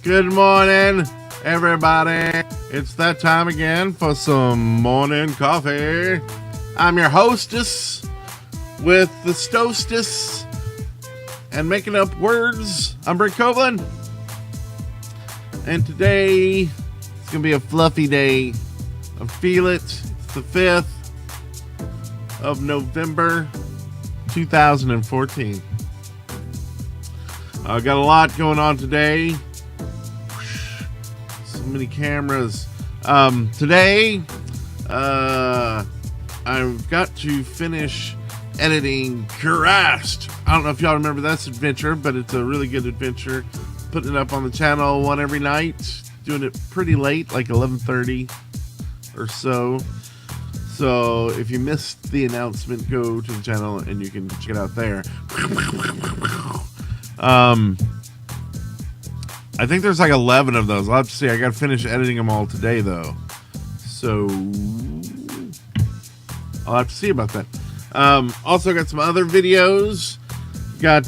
Good morning, everybody. It's that time again for some morning coffee. I'm your hostess with the stostess and making up words. I'm Brick Copeland. And today, it's going to be a fluffy day. I feel it. It's the 5th of November, 2014. I got a lot going on today. So many cameras. Today, I've got to finish editing Cursed. I don't know if y'all remember this adventure, but it's a really good adventure. Putting it up on the channel one every night. Doing it pretty late, like 11:30 or so. So if you missed the announcement, go to the channel and you can check it out there. I think there's like 11 of those. I'll have to see. I got to finish editing them all today, though. So I'll have to see about that. Also got some other videos. Got,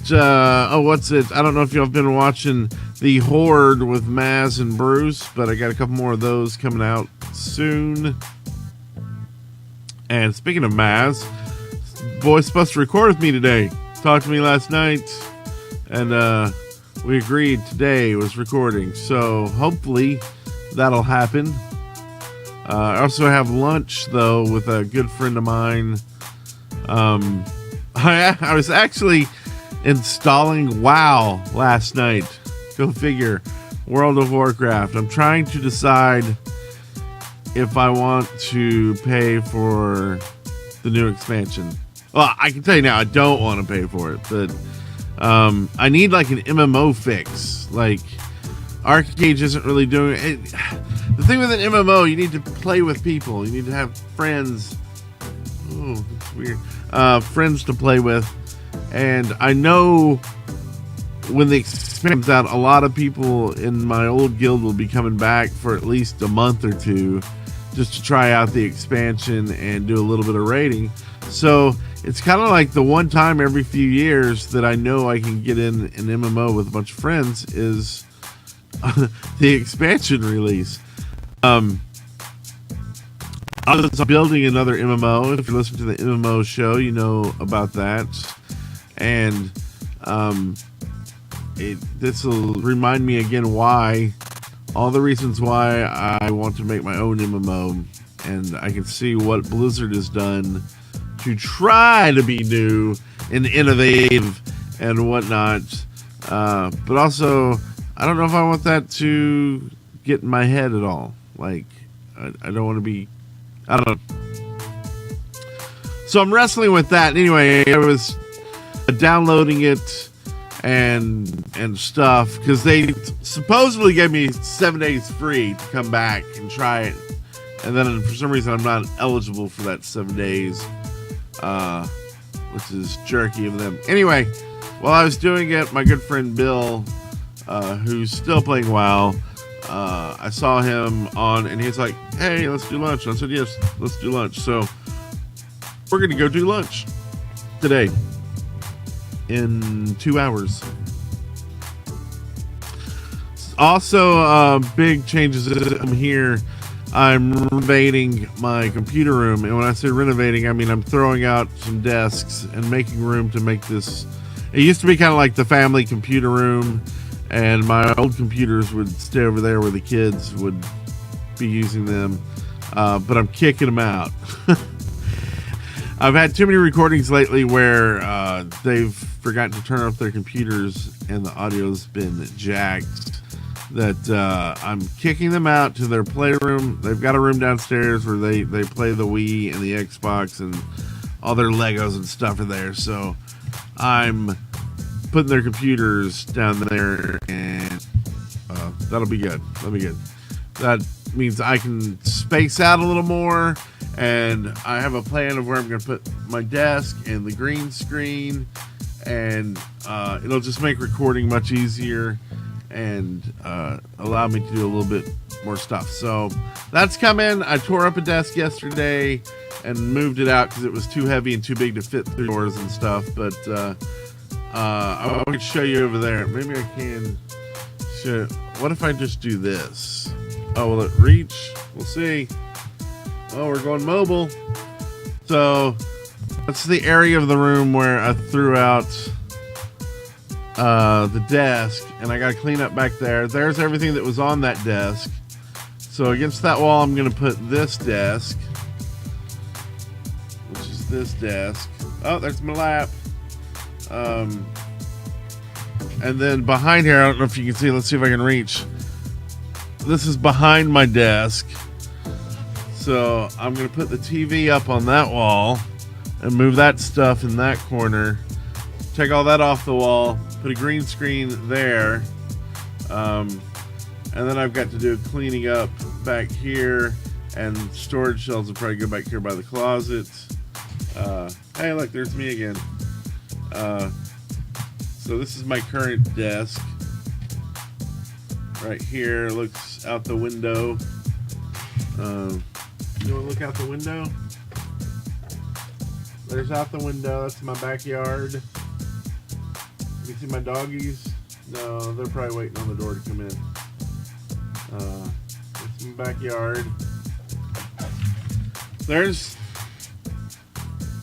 what's it? I don't know if y'all have been watching The Horde with Maz and Bruce, but I got a couple more of those coming out soon. And speaking of Maz, boy's supposed to record with me today. Talked to me last night, and we agreed today was recording. So hopefully that'll happen. I also have lunch, though, with a good friend of mine. I was actually installing WoW last night. Go figure. World of Warcraft. I'm trying to decide if I want to pay for the new expansion. Well, I can tell you now, I don't want to pay for it, but I need like an MMO fix. Like, Arcade isn't really doing it. The thing with an MMO, you need to play with people. You need to have friends. Oh, that's weird. Friends to play with. And I know when the expansion comes out, a lot of people in my old guild will be coming back for at least a month or two just to try out the expansion and do a little bit of raiding. So it's kind of like the one time every few years that I know I can get in an MMO with a bunch of friends is the expansion release. I was building another MMO. If you listen to the MMO show, you know about that. And this will remind me again why, all the reasons why I want to make my own MMO. And I can see what Blizzard has done to try to be new and innovative and whatnot. But also, I don't know if I want that to get in my head at all. Like, I don't want to be, I don't know. So I'm wrestling with that. Anyway, I was downloading it and stuff because they supposedly gave me 7 days free to come back and try it. And then for some reason I'm not eligible for that 7 days, which is jerky of them. Anyway, while I was doing it, my good friend Bill, who's still playing WoW, I saw him on, and he's like, "Hey, let's do lunch." And I said, "Yes, let's do lunch." So we're going to go do lunch today in 2 hours. Also, big changes here. I'm renovating my computer room, and when I say renovating, I mean I'm throwing out some desks and making room to make this. It used to be kind of like the family computer room, and my old computers would stay over there where the kids would be using them, but I'm kicking them out. I've had too many recordings lately where they've forgotten to turn off their computers and the audio's been jacked, that I'm kicking them out to their playroom. They've got a room downstairs where they play the Wii and the Xbox, and all their Legos and stuff are there. So I'm putting their computers down there, and that'll be good. That'll be good. That means I can space out a little more, and I have a plan of where I'm going to put my desk and the green screen, and it'll just make recording much easier and allow me to do a little bit more stuff. So that's coming. I tore up a desk yesterday and moved it out because it was too heavy and too big to fit through doors and stuff. But I can show you over there. Maybe I can So what if I just do this? Oh, will it reach? We'll see. Oh, we're going mobile. So that's the area of the room where I threw out the desk, and I got to clean up back there. There's everything that was on that desk. So against that wall, I'm going to put this desk, which is this desk. Oh, there's my lap. And then behind here, I don't know if you can see. Let's see if I can reach. This is behind my desk. So I'm going to put the TV up on that wall and move that stuff in that corner. Take all that off the wall. Put a green screen there. And then I've got to do cleaning up back here. And storage shelves will probably go back here by the closet. Hey, look, there's me again. So this is my current desk. Right here, looks out the window. You want to look out the window? There's out the window. That's my backyard. You see my doggies? No, they're probably waiting on the door to come in. It's my backyard.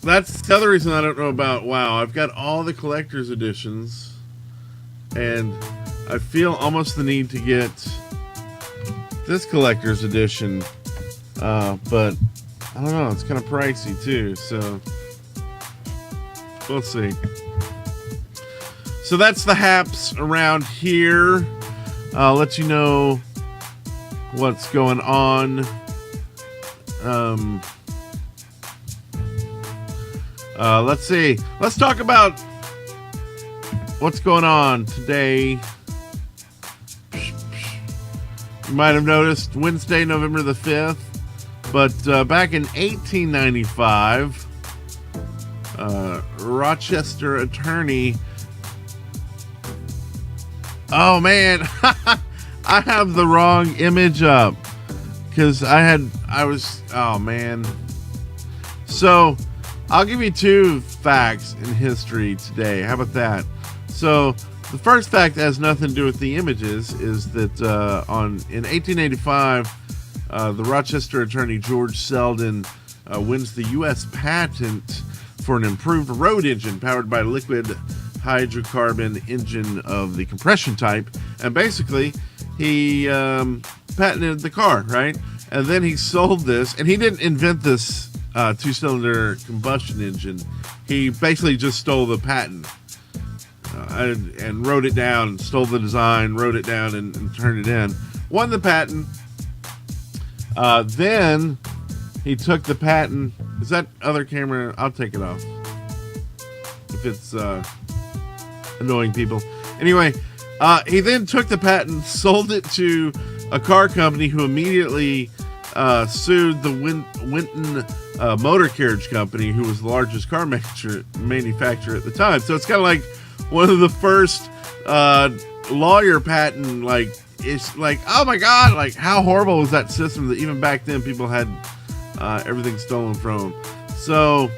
That's the other reason I don't know about WoW. I've got all the collector's editions, and I feel almost the need to get this collector's edition, but I don't know, it's kind of pricey too, so we'll see. So that's the haps around here. I'll let you know what's going on. Let's see. Let's talk about what's going on today. You might have noticed Wednesday, November the 5th. But back in 1895, Rochester attorney... Oh, man. I have the wrong image up. Because oh, man. So, I'll give you two facts in history today. How about that? So, the first fact has nothing to do with the images, is that in 1885, the Rochester attorney George Selden wins the U.S. patent for an improved road engine powered by liquid hydrocarbon engine of the compression type. And basically, he patented the car, right? And then he sold this, and he didn't invent this two-cylinder combustion engine. He basically just stole the patent and wrote it down, stole the design, wrote it down, and turned it in. Won the patent. Then he took the patent. Is that other camera? I'll take it off if it's annoying people. Anyway, he then took the patent, sold it to a car company who immediately sued the Winton Motor Carriage Company, who was the largest car manufacturer at the time. So it's kind of like one of the first lawyer patent, like, it's like, oh my God, like, how horrible was that system that even back then people had everything stolen from them. So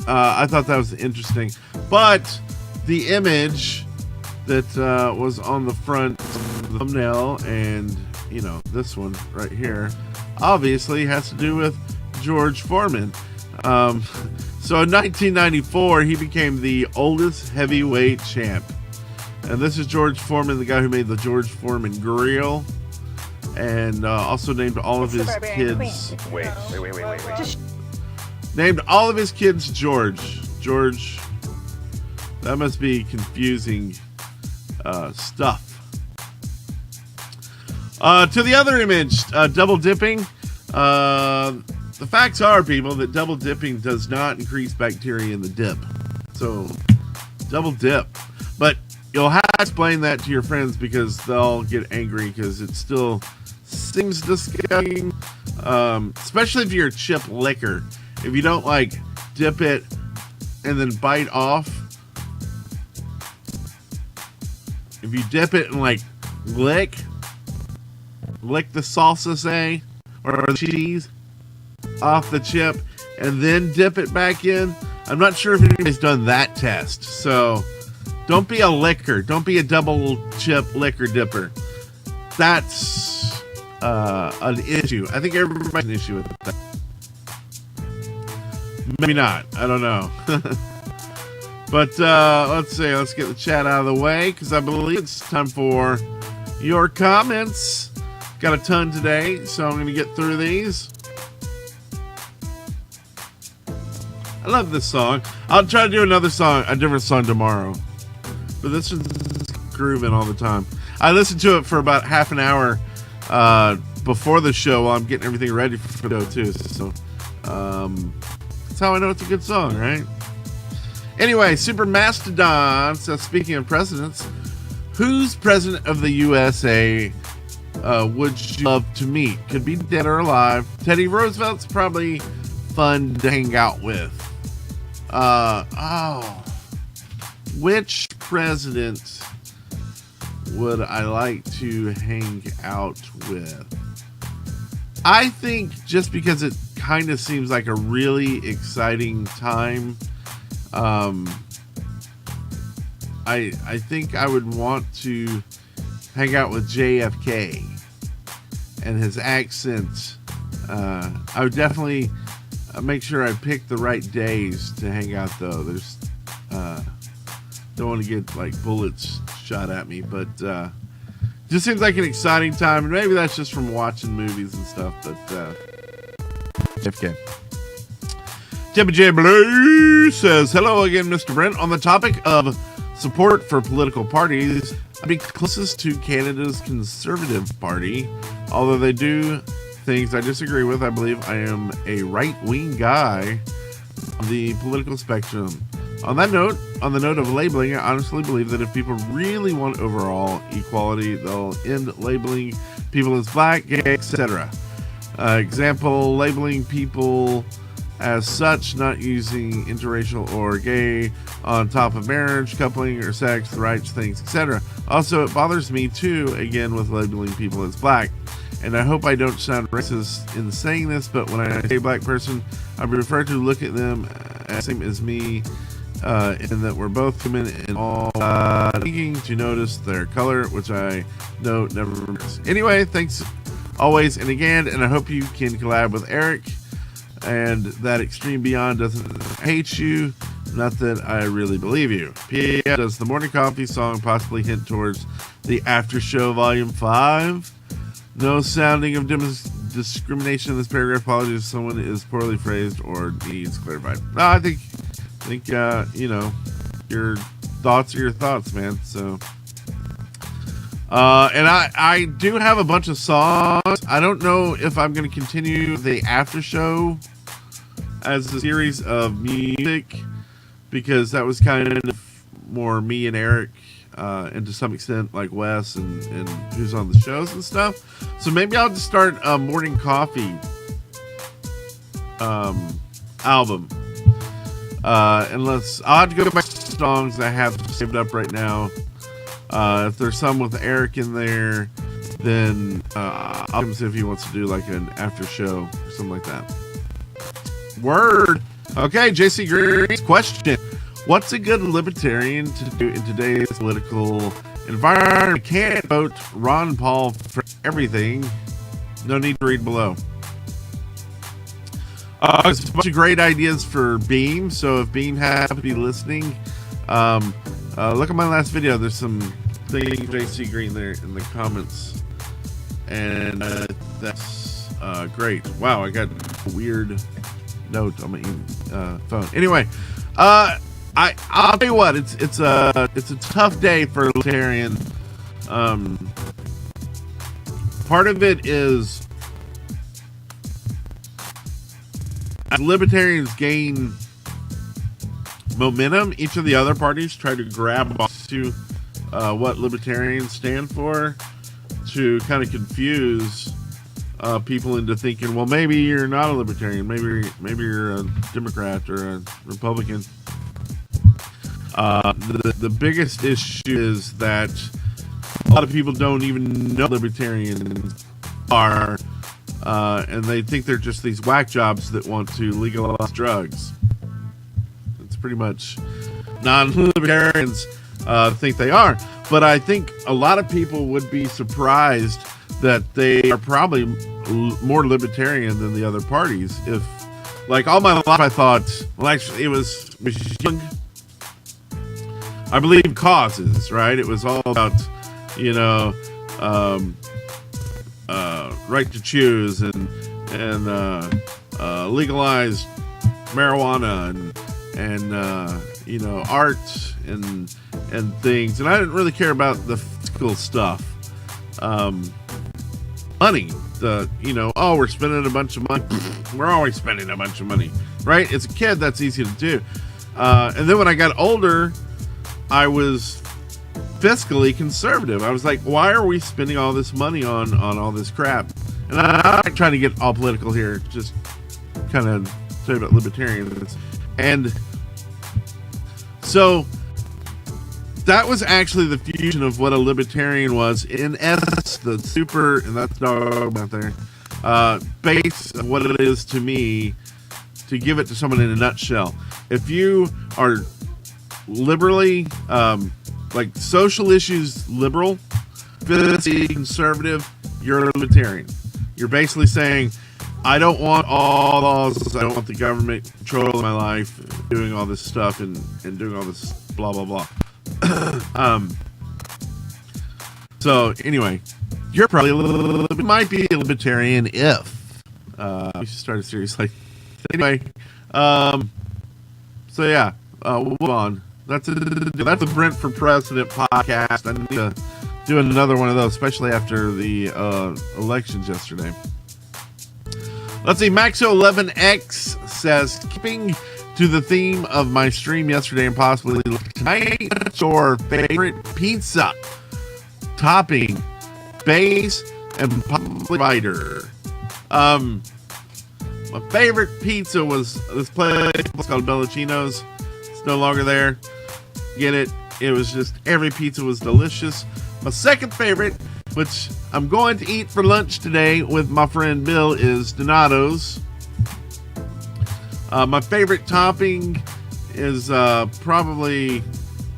I thought that was interesting. But the image that was on the front thumbnail, and you know, this one right here, obviously has to do with George Foreman. So in 1994, he became the oldest heavyweight champ. And this is George Foreman, the guy who made the George Foreman grill, and also named all of his kids. Wait. Named all of his kids George. George. That must be confusing stuff. To the other image, double dipping. The facts are, people, that double dipping does not increase bacteria in the dip. So, double dip. But you'll have to explain that to your friends, because they'll get angry, because it still seems disgusting. Especially if you're a chip licker. If you don't, like, dip it and then bite off. If you dip it and, like, lick the salsa, say, or the cheese off the chip, and then dip it back in. I'm not sure if anybody's done that test. So Don't be a liquor. Don't be a double chip liquor dipper. That's an issue. I think everybody's an issue with that. Maybe not. I don't know. But let's see. Let's get the chat out of the way because I believe it's time for your comments. Got a ton today, so I'm going to get through these. I love this song. I'll try to do another song, a different song tomorrow. But this is grooving all the time. I listened to it for about half an hour before the show while I'm getting everything ready for the show too. So that's how I know it's a good song, right? Anyway, Super Mastodon says, speaking of presidents, who's president of the USA would you love to meet? Could be dead or alive. Teddy Roosevelt's probably fun to hang out with. Which president would I like to hang out with? I think just because it kind of seems like a really exciting time, I think I would want to hang out with JFK and his accent. I would definitely make sure I pick the right days to hang out though. There's don't want to get like bullets shot at me, but just seems like an exciting time, and maybe that's just from watching movies and stuff. But JFK. Jimmy J. Blue says, hello again, Mr. Brent. On the topic of support for political parties, I'd be closest to Canada's Conservative Party, although they do things I disagree with. I believe I am a right-wing guy on the political spectrum. On the note of labeling, I honestly believe that if people really want overall equality, they'll end labeling people as black, gay, etc. Example, labeling people as such, not using interracial or gay on top of marriage, coupling, or sex, rights, things, etc. Also, it bothers me too, again, with labeling people as black. And I hope I don't sound racist in saying this, but when I say black person, I prefer to look at them as same as me, in that we're both human and all thinking to notice their color, which I know never miss. Anyway, thanks always and again, and I hope you can collab with Eric and that Extreme Beyond doesn't hate you. Not that I really believe you. P.S. Does the Morning Coffee song possibly hint towards the After Show Volume 5? No sounding of discrimination in this paragraph. Apologies if someone is poorly phrased or needs clarified. No, I think you know, your thoughts are your thoughts, man. So and I do have a bunch of songs. I don't know if I'm going to continue the after show as a series of music, because that was kind of more me and Eric, and to some extent like Wes and who's on the shows and stuff. So maybe I'll just start a Morning Coffee album. Unless I'll have to go back to songs I have saved up right now. If there's some with Eric in there, then I'll see if he wants to do like an after show or something like that. Word. Okay, JC Green's question: what's a good libertarian to do in today's political environment? I can't vote Ron Paul for everything. No need to read below. There's a bunch of great ideas for Beam, so if Beam happens to be listening, look at my last video. There's some things JC Green there in the comments, and that's great. Wow, I got a weird note on my phone. Anyway, I'll tell you what, it's a tough day for a libertarian. Part of it is, as libertarians gain momentum, each of the other parties try to grab onto what libertarians stand for, to kind of confuse people into thinking, well, maybe you're not a libertarian, maybe you're a Democrat or a Republican. The biggest issue is that a lot of people don't even know libertarians are. And they think they're just these whack jobs that want to legalize drugs. It's pretty much non-libertarians think they are. But I think a lot of people would be surprised that they are probably more libertarian than the other parties. If, like, all my life I thought, well, actually, it was young. I believe causes, right? It was all about, you know, right to choose and legalized marijuana and you know, art and things. And I didn't really care about the physical stuff. Money, you know, oh, we're spending a bunch of money. We're always spending a bunch of money, right? As a kid, that's easy to do. And then when I got older, I was fiscally conservative. I was like, why are we spending all this money on all this crap? And I'm not trying to get all political here, just kind of say about libertarians. And so that was actually the fusion of what a libertarian was. In essence, the super, and that's dog out there, base of what it is to me, to give it to someone in a nutshell. If you are liberally, like social issues liberal, fiscally conservative, you're a libertarian. You're basically saying, I don't want all laws, I don't want the government controlling my life, doing all this stuff and doing all this blah blah blah. So anyway, you're probably might be a libertarian if we should start a series like anyway. So yeah, we'll move on. That's the Brent for President podcast. I need to do another one of those, especially after the elections yesterday. Let's see. Maxo11X says, keeping to the theme of my stream yesterday and possibly tonight, what's your favorite pizza topping, base, and provider? My favorite pizza was this place called Bellacino's. It's no longer there. Get it? It was just, every pizza was delicious. My second favorite, which I'm going to eat for lunch today with my friend Bill, is Donato's. My favorite topping is probably,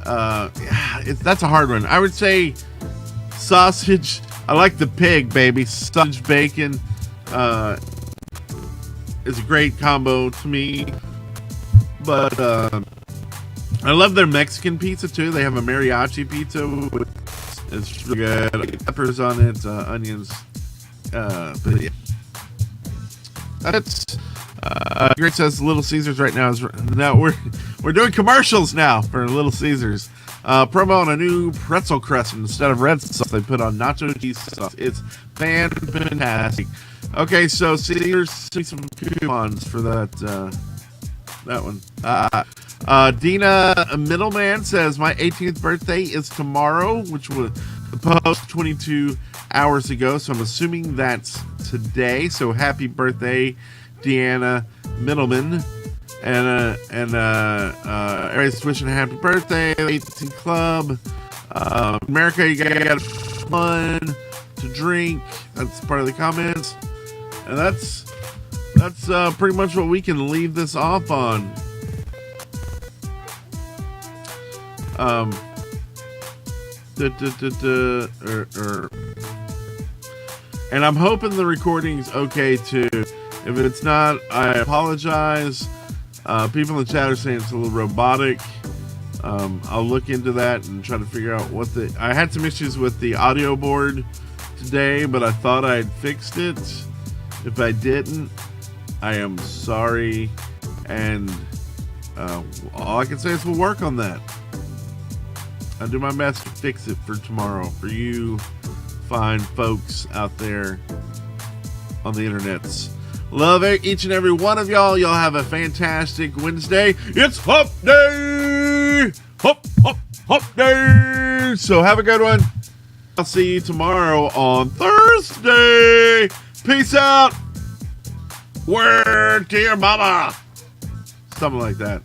that's a hard one. I would say sausage. I like the pig, baby. Sausage bacon is a great combo to me. But I love their Mexican pizza too. They have a mariachi pizza. It's really good. Peppers on it, onions. But yeah, that's Great says Little Caesars right now is now we're doing commercials now for Little Caesars. Promo on a new pretzel crust instead of red sauce. They put on nacho cheese sauce. It's fantastic. Okay, so Caesars, see some coupons for that one. Dina Middleman says my 18th birthday is tomorrow, which was post 22 hours ago. So I'm assuming that's today. So happy birthday, Deanna Middleman. And everybody's wishing a happy birthday, 18 Club. America, you got fun to drink. That's part of the comments. And that's pretty much what we can leave this off on. And I'm hoping the recording's okay too. If it's not, I apologize. People in the chat are saying it's a little robotic. I'll look into that and try to figure out what I had some issues with the audio board today, but I thought I had fixed it. If I didn't, I am sorry. And all I can say is we'll work on that. I'll do my best to fix it for tomorrow for you fine folks out there on the internets. Love each and every one of y'all. Y'all have a fantastic Wednesday. It's Hump Day! Hump Day! So have a good one. I'll see you tomorrow on Thursday. Peace out. Word to your mama. Something like that.